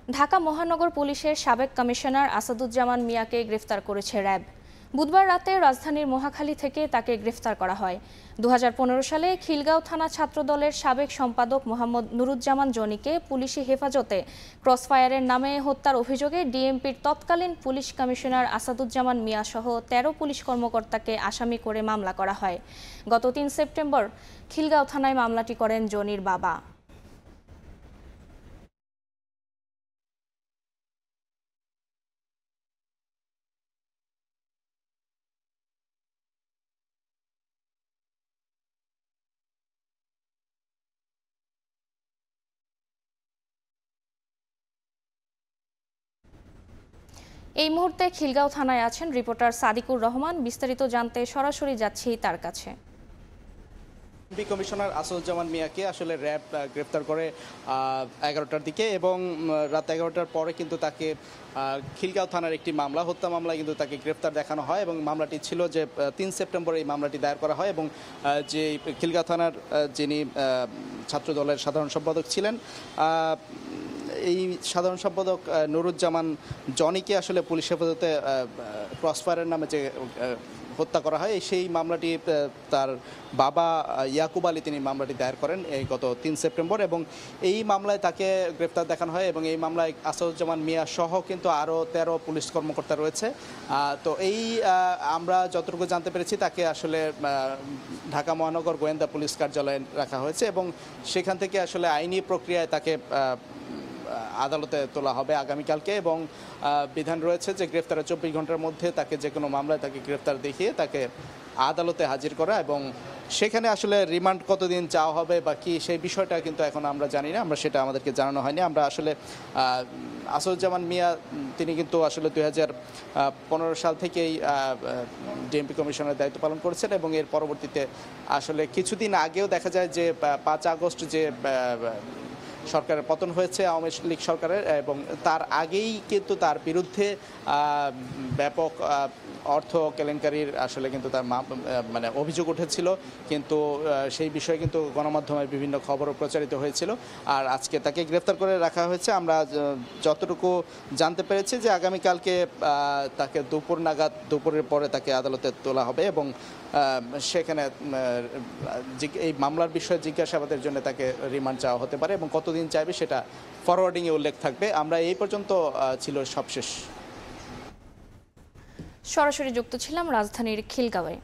ঢাকা মহানগর পুলিশের সাবেক কমিশনার আসাদুজ্জামান মিয়াকে গ্রেফতার করেছে র্যাব। বুধবার রাতে রাজধানীর মহাখালী থেকে তাকে গ্রেফতার করা হয়। 2015 সালে খিলগাঁও থানা ছাত্রদলের সাবেক সম্পাদক মোহাম্মদ নুরুজ্জামান জনিকে পুলিশি হেফাজতে ক্রসফায়ারের নামে হত্যার অভিযোগে ডিএমপির তৎকালীন পুলিশ কমিশনার আসাদুজ্জামান মিয়া সহ 13 পুলিশ কর্মকর্তাকে আসামি করে মামলা করা হয়। গত 3 সেপ্টেম্বর খিলগাঁও থানায় মামলাটি করেন জনির বাবা। এই মুহূর্তে খিলগাঁও থানায় আছেন রিপোর্টার সাদিকুর রহমান। বিস্তারিত জানতে সরাসরি যাচ্ছি তার কাছে। ডিএমপি কমিশনার আসাদুজ্জামান মিয়াকে আসলে র্যাব গ্রেফতার করে 11টার দিকে এবং রাত 11টার পরে কিন্তু তাকে খিলগাঁও থানার একটি মামলা, হত্যা মামলায় কিন্তু তাকে গ্রেফতার দেখানো হয় এবং মামলাটি ছিল যে 3 সেপ্টেম্বর এই মামলাটি দায়ের করা হয় এবং যে খিলগাঁও থানার যিনি ছাত্রদলের সাধারণ সম্পাদক ছিলেন এই সাধারণ সম্পাদক নুরুজ্জামান জনিকে আসলে পুলিশ হেফাজতে ক্রসফায়ারের নামে যে হত্যা করা হয় সেই মামলাটি তার বাবা ইয়াকুব আলী তিনি মামলাটি দায়ের করেন এই গত 3 সেপ্টেম্বর এবং এই মামলায় তাকে গ্রেফতার দেখানো হয় এবং এই মামলায় আসাদুজ্জামান মিয়া সহ কিন্তু আরও 13 পুলিশ কর্মকর্তা রয়েছে। তো এই আমরা যতটুকু জানতে পেরেছি তাকে আসলে ঢাকা মহানগর গোয়েন্দা পুলিশ কার্যালয়ে রাখা হয়েছে এবং সেখান থেকে আসলে আইনি প্রক্রিয়ায় তাকে আদালতে তোলা হবে আগামীকালকে এবং বিধান রয়েছে যে গ্রেফতারের 24 ঘন্টার মধ্যে তাকে যে কোনো মামলায় তাকে গ্রেফতার দেখিয়ে তাকে আদালতে হাজির করা এবং সেখানে আসলে রিমান্ড কতদিন চাওয়া হবে বা কি সেই বিষয়টা কিন্তু এখন আমরা জানি না, আমরা সেটা আমাদেরকে জানানো হয়নি। আমরা আসলে আসাদুজ্জামান মিয়া তিনি কিন্তু আসলে 2015 সাল থেকেই ডিএমপি কমিশনের দায়িত্ব পালন করেছেন এবং এর পরবর্তীতে আসলে কিছুদিন আগেও দেখা যায় যে 5 আগস্ট যে সরকারের পতন হয়েছে আওয়ামী লীগ সরকারের এবং তার আগেই কিন্তু তার বিরুদ্ধে ব্যাপক অর্থ কেলেঙ্কারির আসলে কিন্তু তার মানে অভিযোগ উঠেছিল, কিন্তু সেই বিষয়ে কিন্তু গণমাধ্যমে বিভিন্ন খবরও প্রচারিত হয়েছিল আর আজকে তাকে গ্রেফতার করে রাখা হয়েছে। আমরা যতটুকু জানতে পেরেছি যে আগামীকালকে তাকে দুপুরের পরে তাকে আদালতে তোলা হবে এবং সেখানে এই মামলার বিষয়ে জিজ্ঞাসাবাদের জন্য তাকে রিমান্ড চাওয়া হতে পারে এবং কতদিন চাইবে সেটা ফরওয়ার্ডিংয়ে উল্লেখ থাকবে। আমরা এই পর্যন্ত ছিল সবশেষ। সরাসরি যুক্ত ছিলাম রাজধানীর খিলগাঁওয়ে।